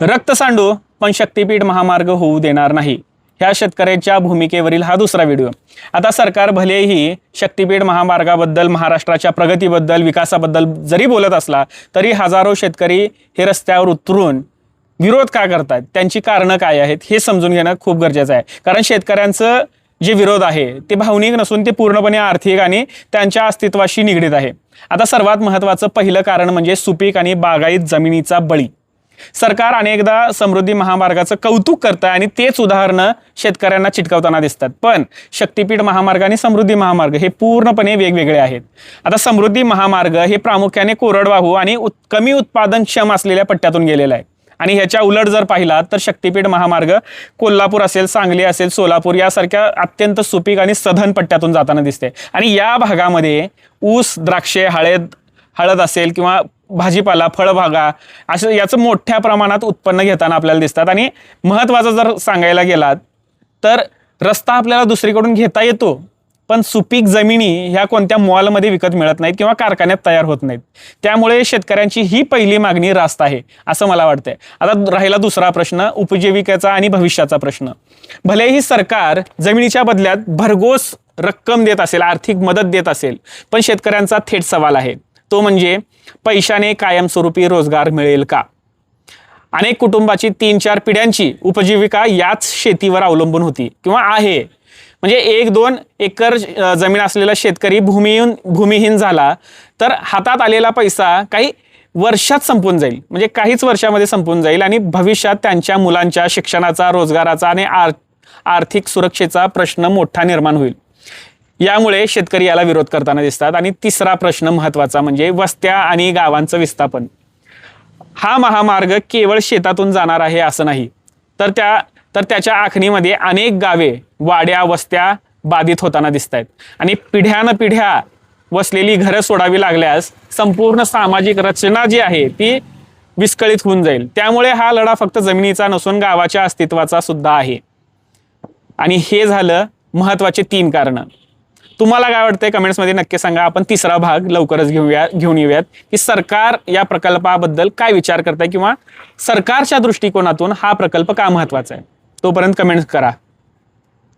रक्त सांडू पण शक्तीपीठ महामार्ग होऊ देणार नाही, ह्या शेतकऱ्याच्या भूमिकेवरील हा दुसरा व्हिडिओ। आता सरकार भलेही शक्तीपीठ महामार्गाबद्दल, महाराष्ट्राच्या प्रगतीबद्दल, विकासाबद्दल जरी बोलत असला तरी हजारो शेतकरी हे रस्त्यावर उतरून विरोध का करतात, त्यांची कारणं काय आहेत हे समजून घेणं खूप गरजेचं आहे। कारण शेतकऱ्यांचं जे विरोध आहे ते भावनिक नसून ते पूर्णपणे आर्थिक आणि त्यांच्या अस्तित्वाशी निगडीत आहे। आता सर्वात महत्त्वाचं पहिलं कारण म्हणजे सुपीक आणि बागायत जमिनीचा बळी। सरकार अनेकदा समृद्धी महामार्गाचं कौतुक करतं आणि तेच उदाहरणं शेतकऱ्यांना चिटकवताना दिसतात, पण शक्तीपीठ महामार्ग आणि समृद्धी महामार्ग हे पूर्णपणे वेगवेगळे आहेत। आता समृद्धी महामार्ग हे प्रामुख्याने कोरडवाहू आणि कमी उत्पादनक्षम असलेल्या पट्ट्यातून गेलेला आहे आणि ह्याच्या उलट जर पाहिला तर शक्तीपीठ महामार्ग कोल्हापूर असेल, सांगली असेल, सोलापूर यासारख्या अत्यंत सुपीक आणि सधन पट्ट्यातून जाताना दिसते। आणि या भागामध्ये ऊस, द्राक्षे, हळद असेल किंवा भाजीपाला, फळबागा असं याचं मोठ्या प्रमाणात उत्पन्न घेताना आपल्याला दिसतात। आणि महत्त्वाचं जर सांगायला गेलात तर रस्ता आपल्याला दुसरीकडून घेता येतो, पण सुपीक जमिनी ह्या कोणत्या मॉलमध्ये विकत मिळत नाहीत किंवा कारखान्यात तयार होत नाहीत। त्यामुळे शेतकऱ्यांची ही पहिली मागणी रास्त आहे असं मला वाटतंय। आता राहिला दुसरा प्रश्न, उपजीविकेचा आणि भविष्याचा प्रश्न। भलेही सरकार जमिनीच्या बदल्यात भरघोस रक्कम देत असेल, आर्थिक मदत देत असेल, पण शेतकऱ्यांचा थेट सवाल आहे तो म्हणजे पैशाने कायमस्वरूपी रोजगार मिळेल का? अनेक कुटुंबाची 3-4 पिढ्यांची उपजीविका याच शेतीवर अवलंबून होती किंवा आहे। म्हणजे 1-2 एकर जमीन असलेला शेतकरी भूमिहीन झाला तर हातात आलेला पैसा काही वर्षात संपून जाईल, म्हणजे काहीच वर्षामध्ये संपून जाईल आणि भविष्यात त्यांच्या मुलांच्या शिक्षणाचा, रोजगाराचा आणि आर्थिक सुरक्षेचा प्रश्न मोठा निर्माण होईल। यामुळे शेतकरी याला विरोध करताना दिसतात। आणि तिसरा प्रश्न महत्त्वाचा म्हणजे वस्त्या आणि गावांचं विस्थापन। हा महामार्ग केवळ शेतातून जाणार आहे असं नाही, तर त्याच्या आखणीमध्ये अनेक गावे, वाड्या, वस्त्या बाधित होताना दिसत आहेत आणि पिढ्यानपिढ्या वसलेली घरं सोडावी लागल्यास संपूर्ण सामाजिक रचना जी आहे ती विस्कळीत होऊन जाईल। त्यामुळे हा लढा फक्त जमिनीचा नसून गावाच्या अस्तित्वाचा सुद्धा आहे। आणि हे झालं महत्त्वाचे 3 कारणं। तुम्हाला काय वाटतंय कमेंट्समध्ये नक्की सांगा। आपण तिसरा भाग लवकरच घेऊन येऊयात की सरकार या प्रकल्पाबद्दल काय विचार करताय किंवा सरकारच्या दृष्टिकोनातून हा प्रकल्प का महत्त्वाचा आहे। तोपर्यंत कमेंट्स करा।